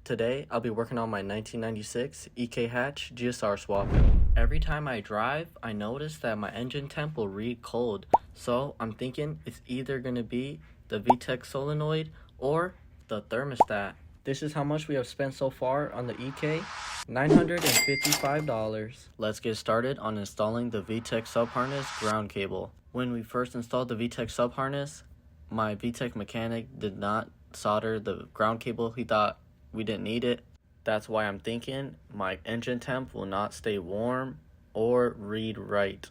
Today, I'll be working on my 1996 EK Hatch GSR swap. Every time I drive, I notice that my engine temp will read cold, so I'm thinking it's either going to be the VTEC solenoid or the thermostat. This is how much we have spent so far on the EK, $955. Let's get started on installing the VTEC subharness ground cable. When we first installed the VTEC subharness, my VTEC mechanic did not solder the ground cable. He thought we didn't need it. That's why I'm thinking my engine temp will not stay warm or read right.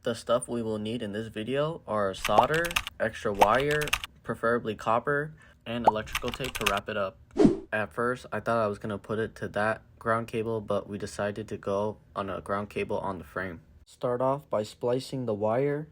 The stuff we will need in this video are solder, extra wire, preferably copper, and electrical tape to wrap it up. At first, I thought I was going to put it to that ground cable, but we decided to go on a ground cable on the frame. Start off by splicing the wire.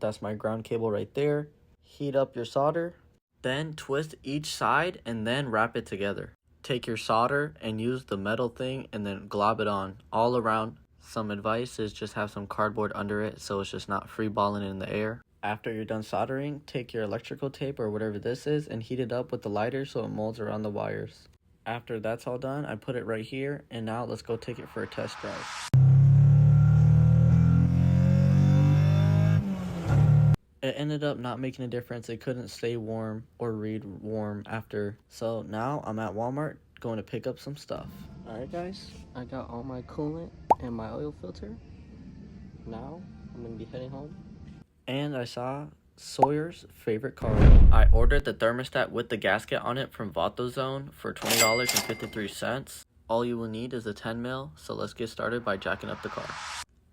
That's my ground cable right there. Heat up your solder. Then twist each side and then wrap it together. Take your solder and use the metal thing and then glob it on all around. Some advice is just have some cardboard under it so it's just not free balling in the air. After you're done soldering, take your electrical tape or whatever this is and heat it up with the lighter so it molds around the wires. After that's all done, I put it right here, and now let's go take it for a test drive. It ended up not making a difference. It couldn't stay warm or read warm after. So now I'm at Walmart going to pick up some stuff. Alright guys, I got all my coolant and my oil filter. Now I'm going to be heading home. And I saw Sawyer's favorite car. I ordered the thermostat with the gasket on it from VatoZone for $20.53. All you will need is a 10 mil, so let's get started by jacking up the car.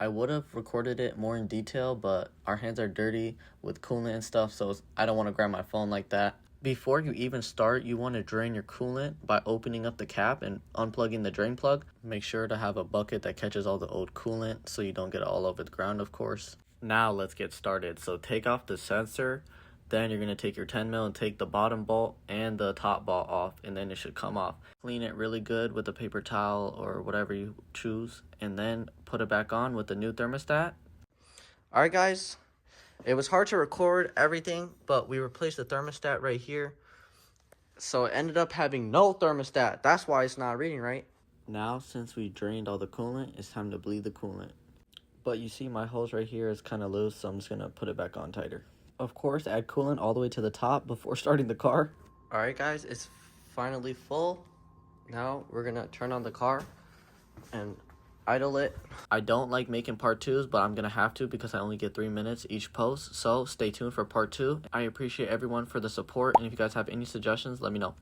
I would have recorded it more in detail, but our hands are dirty with coolant and stuff, so I don't want to grab my phone like that. Before you even start, you want to drain your coolant by opening up the cap and unplugging the drain plug. Make sure to have a bucket that catches all the old coolant so you don't get it all over the ground, of course. Now let's get started. So take off the sensor, then you're going to take your 10 mil and take the bottom bolt and the top bolt off, and then it should come off. Clean it really good with a paper towel or whatever you choose, and then put it back on with the new thermostat. Alright guys, it was hard to record everything, but we replaced the thermostat right here. So it ended up having no thermostat. That's why it's not reading right. Now, since we drained all the coolant, it's time to bleed the coolant. But you see my hose right here is kind of loose, so I'm just going to put it back on tighter. Of course, add coolant all the way to the top before starting the car. Alright guys, it's finally full. Now we're going to turn on the car and idle it. I don't like making part 2s, but I'm going to have to because I only get 3 minutes each post. So stay tuned for part 2. I appreciate everyone for the support, and if you guys have any suggestions, let me know.